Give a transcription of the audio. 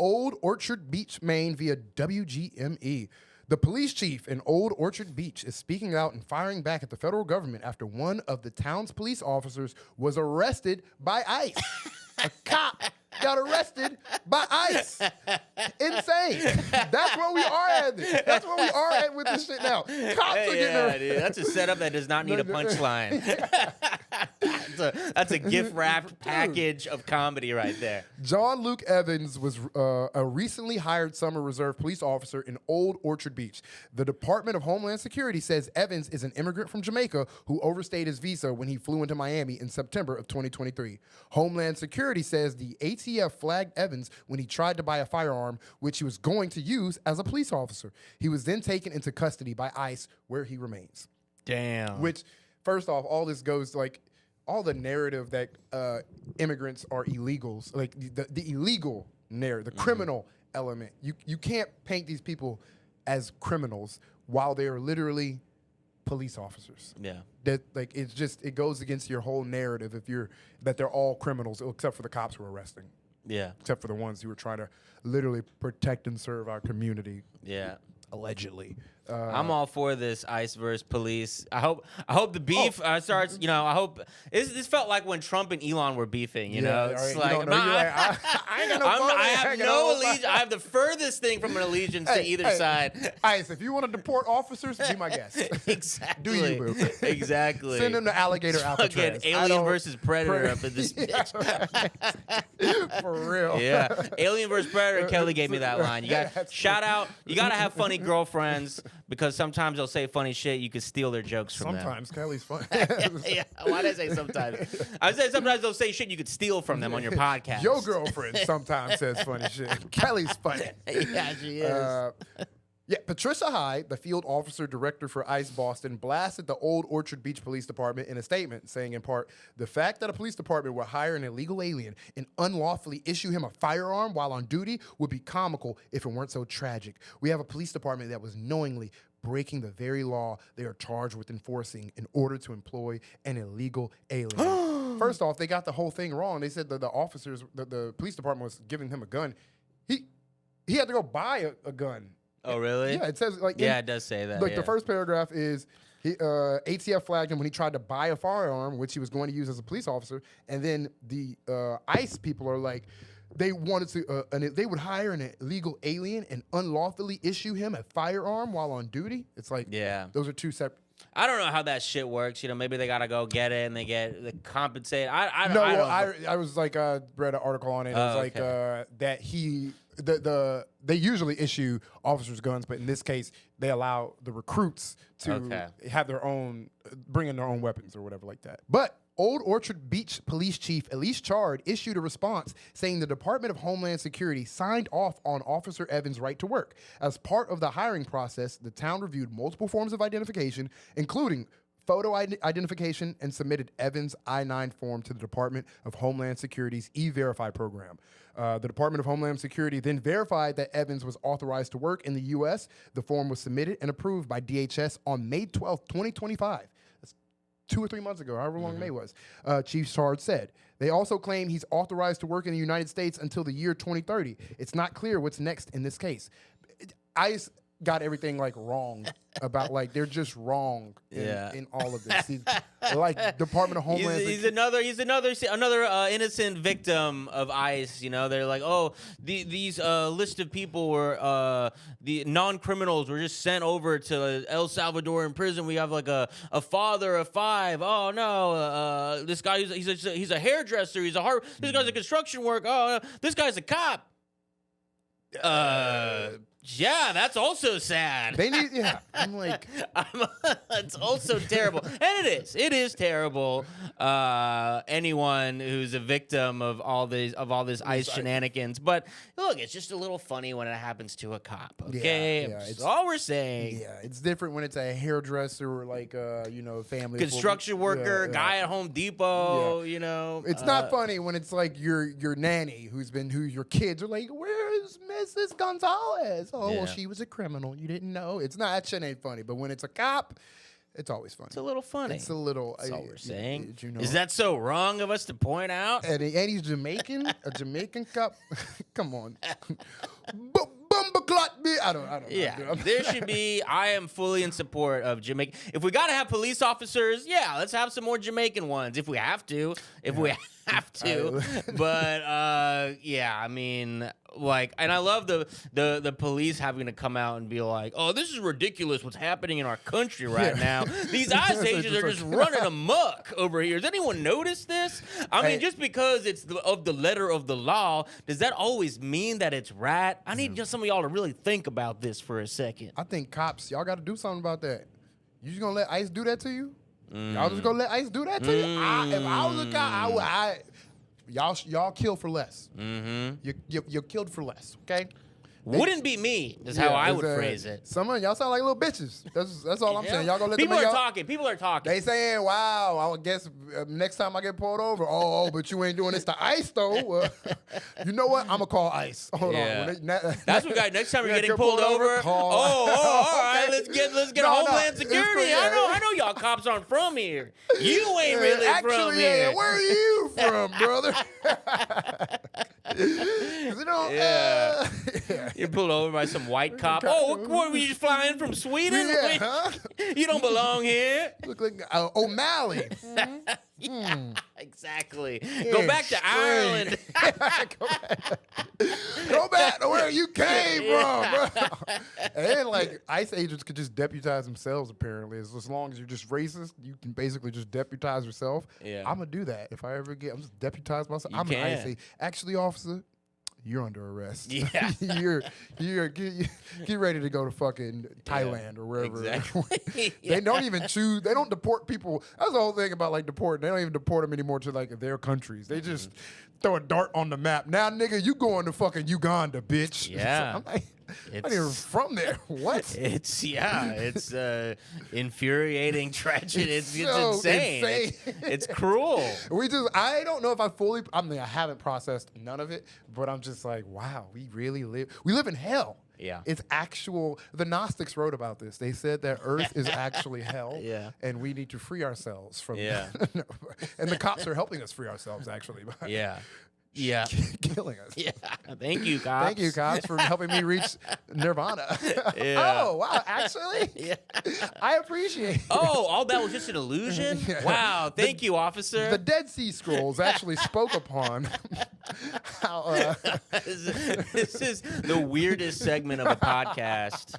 Old Orchard Beach, Maine via WGME. The police chief in Old Orchard Beach is speaking out and firing back at the federal government after one of the town's police officers was arrested by ICE. A cop got arrested by ICE. Insane. That's where we are at. That's where we are at with this shit now. Cops are getting arrested. Dude, that's a setup that does not need a punchline. That's a gift-wrapped package of comedy right there. John Luke Evans was a recently hired summer reserve police officer in Old Orchard Beach. The Department of Homeland Security says Evans is an immigrant from Jamaica who overstayed his visa when he flew into Miami in September of 2023. Homeland Security says the ATF flagged Evans when he tried to buy a firearm, which he was going to use as a police officer. He was then taken into custody by ICE, where he remains. Damn. Which, first off, all this goes like all the narrative that immigrants are illegals, like the illegal narrative, the criminal element. You can't paint these people as criminals while they are literally police officers. Yeah. That like it goes against your whole narrative that they're all criminals except for the cops who are arresting. Yeah. Except for the ones who are trying to literally protect and serve our community. Yeah. Allegedly. I'm all for this ICE versus police. I hope the beef starts. You know, I hope this felt like when Trump and Elon were beefing. You know, it's like, I ain't got no phone. I have no allegiance. I have the furthest thing from an allegiance to either side. ICE, if you want to deport officers, be my guest. Exactly. Do you, boo? Exactly. Send them to alligator Alcatraz. Alien versus Predator up in this bitch. For real. Yeah. Alien versus Predator. Kelly gave me that line. You got shout out. You gotta have funny girlfriends. Because sometimes they'll say funny shit, you can steal their jokes from them. Sometimes Kelly's funny. Yeah, why did I say sometimes? I said sometimes they'll say shit you could steal from them on your podcast. Your girlfriend sometimes says funny shit. Kelly's funny. Yeah, she is. Patricia Hyde, the field officer director for ICE Boston, blasted the Old Orchard Beach Police Department in a statement, saying in part, the fact that a police department would hire an illegal alien and unlawfully issue him a firearm while on duty would be comical if it weren't so tragic. We have a police department that was knowingly breaking the very law they are charged with enforcing in order to employ an illegal alien. First off, they got the whole thing wrong. They said that the officers, the police department was giving him a gun. He had to go buy a gun. Oh, really? Yeah, it says like it does say that. Like the first paragraph is ATF flagged him when he tried to buy a firearm, which he was going to use as a police officer, and then the ICE people are like, they wanted to, they would hire an illegal alien and unlawfully issue him a firearm while on duty. It's like, those are two separate. I don't know how that shit works. You know, maybe they gotta go get it and they get compensated. I was like, read an article on it. It was like that they usually issue officers guns, but in this case, they allow the recruits to have their own, bring in their own weapons or whatever like that. But Old Orchard Beach Police Chief Elise Chard issued a response saying the Department of Homeland Security signed off on Officer Evans' right to work. As part of the hiring process, the town reviewed multiple forms of identification, including photo identification, and submitted Evans' I-9 form to the Department of Homeland Security's E-Verify program. The Department of Homeland Security then verified that Evans was authorized to work in the U.S. The form was submitted and approved by DHS on May 12, 2025. 2 or 3 months ago, however long May was, Chief Chard said. They also claim he's authorized to work in the United States until the year 2030. It's not clear what's next in this case. ICE got everything like wrong about they're just wrong in all of this. He's, like Department of Homeland. He's another innocent victim of ICE. You know, they're like, oh, these list of people were the non-criminals were just sent over to El Salvador in prison. We have like a father of 5. Oh no, this guy he's a hairdresser. This guy's a construction worker. Oh, this guy's a cop. Yeah, that's also sad. They need, I'm like, it's also terrible, and it is terrible. Anyone who's a victim of all this ICE shenanigans, but look, it's just a little funny when it happens to a cop. Okay, that's all we're saying. Yeah, it's different when it's a hairdresser or like family construction worker, guy at Home Depot. You know, it's not funny when it's like your nanny who your kids are like, where's Mrs. Gonzalez? Oh, well, she was a criminal. You didn't know. It's not, that shit ain't funny. But when it's a cop, It's always funny. It's a little funny. It's a little. That's all we're saying. You know, is that so wrong of us to point out? And he's Jamaican, a Jamaican cop. Come on. Bumbleclot me. I don't Yeah, know. there should be. I am fully in support of Jamaican. If we gotta have police officers, yeah, let's have some more Jamaican ones. If we have to, but yeah, I mean, like, and I love the police having to come out and be like, oh, this is ridiculous what's happening in our country right now. These ICE agents are just running amok over here. Does anyone notice this? I mean, just because it's of the letter of the law, does that always mean that it's right? I need just some of y'all to really think about this for a second. I think cops, y'all got to do something about that. You just gonna let ICE do that to you? Y'all just gonna let ICE do that to you? If I was a cop, y'all kill for less. You're killed for less. Okay. Wouldn't be me, is how I would phrase it. Some of y'all sound like little bitches. That's all I'm saying. Y'all gonna let people them are talking. People are talking. They saying, "Wow, I guess next time I get pulled over, but you ain't doing this to ICE though." You know what? I'm gonna call ICE. Hold on. That's what, guys. Next time you're getting pulled over, all right. Let's get Homeland Security. I know y'all cops aren't from here. You ain't really from here. Where are you from, brother? You know, You're pulled over by some white cop. Oh, what were you just flying from Sweden? Yeah, huh? You don't belong here. Look like O'Malley. Exactly. Go back to Ireland. Go back to where you came from, bro. And like ICE agents could just deputize themselves. Apparently, as long as you're just racist, you can basically just deputize yourself. Yeah, I'm gonna do that if I ever get. I'm just deputize myself. I'm an ICE agent. Actually, officer, you're under arrest. Yeah. Get ready to go to fucking Thailand or wherever. Exactly. They don't even choose. They don't deport people. That's the whole thing about like deporting. They don't even deport them anymore to like their countries. They just throw a dart on the map. Now, nigga, you going to fucking Uganda, bitch. Yeah. I'm like, I'm not even from there. What? It's infuriating, tragic. It's so insane. It's cruel. I don't know if I haven't processed none of it, but I'm just like, wow, we live in hell. Yeah. It's the Gnostics wrote about this. They said that Earth is actually hell. Yeah. And we need to free ourselves from that. And the cops are helping us free ourselves, actually. Yeah. Killing us. Yeah. Thank you, cops. Thank you, cops, for helping me reach nirvana. Yeah. Oh, wow. Actually, Yeah. I appreciate it. Oh, all that was just an illusion? Yeah. Wow. Thank you, officer. The Dead Sea Scrolls actually spoke upon how... This is the weirdest segment of a podcast